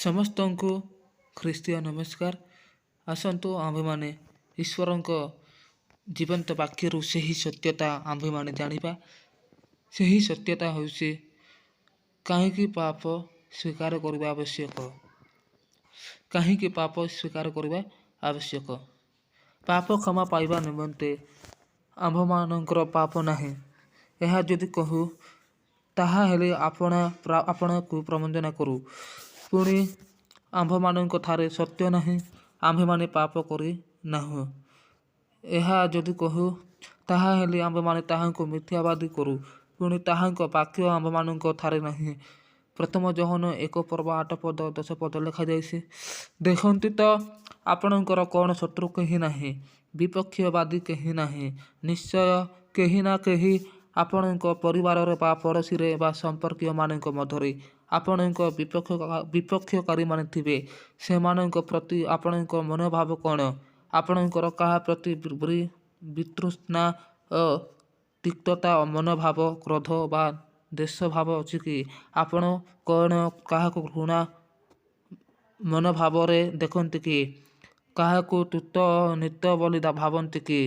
ସମସ୍ତଙ୍କୁ ଖ୍ରୀଷ୍ଟୀୟ ନମସ୍କାର। ଆସନ୍ତୁ ଆମ୍ଭେମାନେ ଈଶ୍ୱରଙ୍କ ଜୀବନ୍ତ ବାକ୍ୟରୁ ସେହି ସତ୍ୟତା ଆମ୍ଭେମାନେ ଜାଣିବା। ସେହି ସତ୍ୟତା ହେଉଛି କାହିଁକି ପାପ ସ୍ୱୀକାର କରିବା ଆବଶ୍ୟକ। କାହିଁକି ପାପ ସ୍ୱୀକାର କରିବା ଆବଶ୍ୟକ। ପାପ କ୍ଷମା ପାଇବା ନିମନ୍ତେ ଆମ୍ଭମାନଙ୍କର ପାପ ନାହିଁ ଏହା ଯଦି କହୁ, ତାହା ହେଲେ ଆପଣଙ୍କୁ ପ୍ରବଞ୍ଚନା କରୁ। ପୁଣି ଆମ୍ଭମାନଙ୍କ ଠାରେ ସତ୍ୟ ନାହିଁ, ଆମ୍ଭେମାନେ ପାପ କରି ନାହୁଁ। ଏହା ଯଦି କହୁ, ତାହା ହେଲେ ଆମ୍ଭେମାନେ ତାହାଙ୍କୁ ମିଥ୍ୟାବାଦୀ କରୁ। ପୁଣି ତାହାଙ୍କ ବାକ୍ୟ ଆମ୍ଭମାନଙ୍କ ଠାରେ ନାହିଁ। ପ୍ରଥମ ଯୋହନ 1:8-10 ଲେଖାଯାଇଛି, ଦେଖନ୍ତୁ ତ ଆପଣଙ୍କର କ'ଣ ଶତ୍ରୁ କେହି ନାହିଁ, ବିପକ୍ଷବାଦୀ କେହି ନାହିଁ। ନିଶ୍ଚୟ କେହି ନା କେହି ଆପଣଙ୍କ ପରିବାରରେ ବା ପଡ଼ୋଶୀରେ ବା ସମ୍ପର୍କୀୟମାନଙ୍କ ମଧ୍ୟରେ ଆପଣଙ୍କ ବିପକ୍ଷକାରୀମାନେ ଥିବେ। ସେମାନଙ୍କ ପ୍ରତି ଆପଣଙ୍କ ମନୋଭାବ କ'ଣ? ଆପଣଙ୍କର କାହା ପ୍ରତି ବିତୃଷ୍ଣା ଓ ତିକ୍ତତା ମନୋଭାବ, କ୍ରୋଧ ବା ଦ୍ୱେଷଭାବ ଅଛି କି? ଆପଣ କ'ଣ କାହାକୁ ଘୃଣା ମନୋଭାବରେ ଦେଖନ୍ତି କି? କାହାକୁ ତୁଚ୍ଛ ଓ ନୀଚ ବୋଲି ଭାବନ୍ତି କି?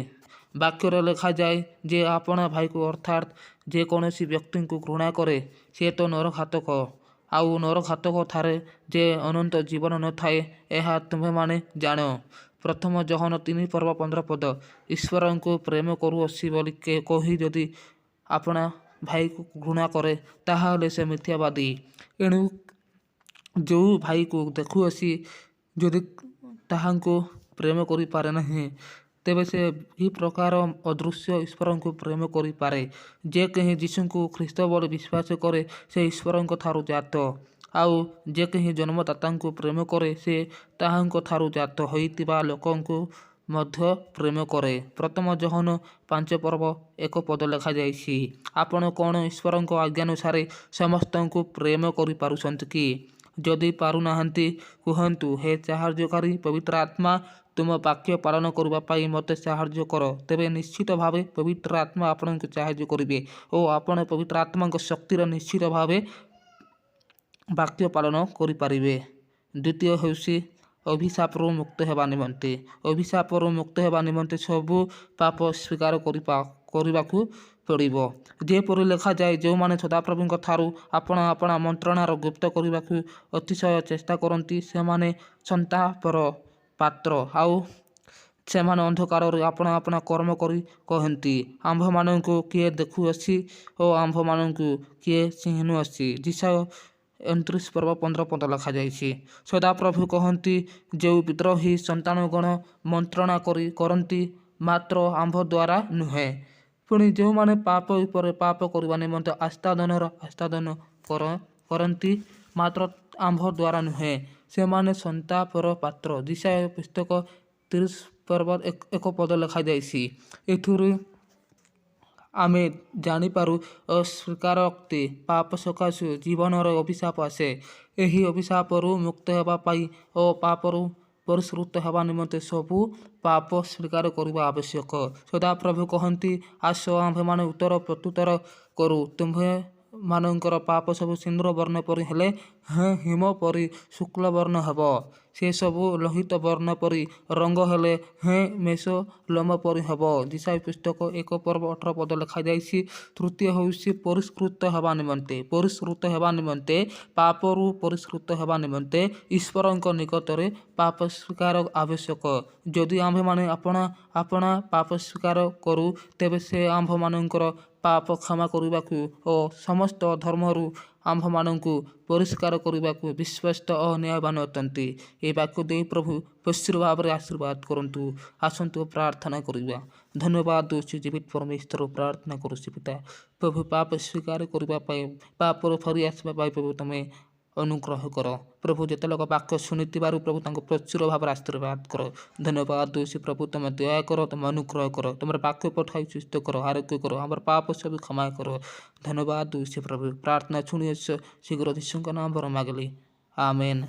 ବାକ୍ୟରେ ଲେଖାଯାଏ ଯେ ଆପଣା ଭାଇକୁ ଅର୍ଥାତ୍ ଯେକୌଣସି ବ୍ୟକ୍ତିଙ୍କୁ ଘୃଣା କରେ ସେ ତ ନରଘାତକ। ଆଉ ନରଘାତକ ଠାରେ ଯେ ଅନନ୍ତ ଜୀବନ ନଥାଏ, ଏହା ତୁମ୍ଭେମାନେ ଜାଣ। ପ୍ରଥମ ଯୋହନ 3:15 ଈଶ୍ୱରଙ୍କୁ ପ୍ରେମ କରୁଅଛି ବୋଲି କହି ଯଦି ଆପଣା ଭାଇକୁ ଘୃଣା କରେ, ତାହାହେଲେ ସେ ମିଥ୍ୟାବାଦୀ। ଏଣୁ ଯେଉଁ ଭାଇକୁ ଦେଖୁଅଛି ଯଦି ତାହାଙ୍କୁ ପ୍ରେମ କରିପାରେ ନାହିଁ, ତେବେ ସେ କି ପ୍ରକାର ଅଦୃଶ୍ୟ ଈଶ୍ୱରଙ୍କୁ ପ୍ରେମ କରିପାରେ। ଯେ କେହି ଯୀଶୁଙ୍କୁ ଖ୍ରୀଷ୍ଟ ବୋଲି ବିଶ୍ୱାସ କରେ, ସେ ଈଶ୍ୱରଙ୍କ ଠାରୁ ଜାତ। ଆଉ ଯେ କେହି ଜନ୍ମଦାତାଙ୍କୁ ପ୍ରେମ କରେ, ସେ ତାହାଙ୍କ ଠାରୁ ଜାତ ହୋଇଥିବା ଲୋକଙ୍କୁ ମଧ୍ୟ ପ୍ରେମ କରେ। ପ୍ରଥମ ଯୋହନ 5:1 ଲେଖାଯାଇଛି, ଆପଣ କ'ଣ ଈଶ୍ୱରଙ୍କ ଆଜ୍ଞାନୁସାରେ ସମସ୍ତଙ୍କୁ ପ୍ରେମ କରିପାରୁଛନ୍ତି କି? ଯଦି ପାରୁନାହାନ୍ତି, କୁହନ୍ତୁ, ହେ ସାହାଯ୍ୟକାରୀ ପବିତ୍ର ଆତ୍ମା, ତୁମ ବାକ୍ୟ ପାଳନ କରିବା ପାଇଁ ମୋତେ ସାହାଯ୍ୟ କର। ତେବେ ନିଶ୍ଚିତ ଭାବେ ପବିତ୍ର ଆତ୍ମା ଆପଣଙ୍କୁ ସାହାଯ୍ୟ କରିବେ ଓ ଆପଣ ପବିତ୍ର ଆତ୍ମାଙ୍କ ଶକ୍ତିରେ ନିଶ୍ଚିତ ଭାବେ ବାକ୍ୟ ପାଳନ କରିପାରିବେ। ଦ୍ୱିତୀୟ ହେଉଛି ଅଭିଶାପରୁ ମୁକ୍ତ ହେବା ନିମନ୍ତେ। ଅଭିଶାପରୁ ମୁକ୍ତ ହେବା ନିମନ୍ତେ ସବୁ ପାପ ସ୍ୱୀକାର କରିବାକୁ ପଡ଼ିବ। ଯେପରି ଲେଖାଯାଏ, ଯେଉଁମାନେ ସଦାପ୍ରଭୁଙ୍କ ଠାରୁ ଆପଣା ମନ୍ତ୍ରଣାର ଗୁପ୍ତ କରିବାକୁ ଅତିଶୟ ଚେଷ୍ଟା କରନ୍ତି, ସେମାନେ ସନ୍ତାପର ପାତ୍ର। ଆଉ ସେମାନେ ଅନ୍ଧକାରରେ ଆପଣା କର୍ମ କରି କହନ୍ତି, ଆମ୍ଭମାନଙ୍କୁ କିଏ ଦେଖୁଅଛି ଓ ଆମ୍ଭମାନଙ୍କୁ କିଏ ଚିହ୍ନୁଅଛି। ଯିଶାୟ 29:15 ଲେଖାଯାଇଛି, ସଦାପ୍ରଭୁ କହନ୍ତି, ଯେଉଁ ବିଦ୍ରୋହୀ ସନ୍ତାନଗଣ ମନ୍ତ୍ରଣା କରନ୍ତି, ମାତ୍ର ଆମ୍ଭ ଦ୍ୱାରା ନୁହେଁ। ପୁଣି ଯେଉଁମାନେ ପାପ ଉପରେ ପାପ କରିବା ନିମନ୍ତେ ଆସ୍ଥାଦନ କରନ୍ତି, ମାତ୍ର ଆମ୍ଭ ଦ୍ୱାରା ନୁହେଁ, ସେମାନେ ସନ୍ତାପର ପାତ୍ର। ଯିଶାୟ ପୁସ୍ତକ 30:1 ଲେଖାଯାଇଛି। ଏଥିରୁ ଆମେ ଜାଣିପାରୁ, ଅସ୍ୱୀକାରୋକ୍ତି ପାପ ସକାଶୁ ଜୀବନରେ ଅଭିଶାପ ଆସେ। ଏହି ଅଭିଶାପରୁ ମୁକ୍ତ ହେବା ପାଇଁ ଓ ପାପରୁ ପରିଷ୍କୃତ ହେବା ନିମନ୍ତେ ସବୁ ପାପ ସ୍ୱୀକାର କରିବା ଆବଶ୍ୟକ। ସଦାପ୍ରଭୁ କହନ୍ତି, ଆସ ଆମ୍ଭେମାନେ ଉତ୍ତର ପ୍ରତ୍ୟୁତ୍ତର କରୁ। ତୁମ୍ଭେମାନଙ୍କର ପାପ ସବୁ ସିନ୍ଦୂର ବର୍ଣ୍ଣ ପରି ହେଲେ ହିମ ପରି ଶୁକ୍ଳବର୍ଣ୍ଣ ହେବ। ସେ ସବୁ ଲୋହିତ ବର୍ଣ୍ଣ ପରି ରଙ୍ଗ ହେଲେ ମେଷ ଲୋମ ପରି ହେବ। ଯିଶାୟ ପୁସ୍ତକ 1:18 ଲେଖାଯାଇଛି। ତୃତୀୟ ହେଉଛି ପରିଷ୍କୃତ ହେବା ନିମନ୍ତେ। ପରିଷ୍କୃତ ହେବା ନିମନ୍ତେ, ପାପରୁ ପରିଷ୍କୃତ ହେବା ନିମନ୍ତେ ଈଶ୍ୱରଙ୍କ ନିକଟରେ ପାପ ସ୍ୱୀକାର ଆବଶ୍ୟକ। ଯଦି ଆମ୍ଭେମାନେ ଆପଣା ପାପ ସ୍ୱୀକାର କରୁ, ତେବେ ସେ ଆମ୍ଭମାନଙ୍କର ପାପ କ୍ଷମା କରିବାକୁ ଓ ସମସ୍ତ ଧର୍ମରୁ ଆମ୍ଭମାନଙ୍କୁ ପରିଷ୍କାର କରିବାକୁ ବିଶ୍ୱସ୍ତ ଓ ନ୍ୟାୟବାନ ଅଟନ୍ତି। ଏହି ବାକ୍ୟ ଦେଇ ପ୍ରଭୁ ପ୍ରଚୁର ଭାବରେ ଆଶୀର୍ବାଦ କରନ୍ତୁ। ଆସନ୍ତୁ ପ୍ରାର୍ଥନା କରିବା। ଧନ୍ୟବାଦ ଦେଉଛି ଜୀବିତ ପରମେଶ୍ୱର, ପ୍ରାର୍ଥନା କରୁଛି ପିତା। ପ୍ରଭୁ ପାପ ସ୍ୱୀକାର କରିବା ପାଇଁ, ପାପରୁ ଫେରି ଆସିବା ପାଇଁ ପ୍ରଭୁ ତୁମେ ଅନୁଗ୍ରହ କର। ପ୍ରଭୁ ଯେତେ ଲୋକ ବାକ୍ୟ ଶୁଣିଥିବାରୁ ପ୍ରଭୁ ତାଙ୍କୁ ପ୍ରଚୁର ଭାବରେ ଆଶୀର୍ବାଦ କର। ଧନ୍ୟବାଦ ଦେଉଛି ପ୍ରଭୁ, ତୁମେ ଦୟା କର, ତୁମେ ଅନୁଗ୍ରହ କର, ତୁମର ବାକ୍ୟ ପଠାଇ ସୁସ୍ଥ କର, ଆରୋଗ୍ୟ କର, ଆମର ପାପ ସବୁ କ୍ଷମା କର। ଧନ୍ୟବାଦ ଦେଉଛି ପ୍ରଭୁ, ପ୍ରାର୍ଥନା ଶୁଣିଅଛ ଶୀଘ୍ର ଯୀଶୁଙ୍କ ନାମରେ ମାଗିଲି, ଆମେନ୍।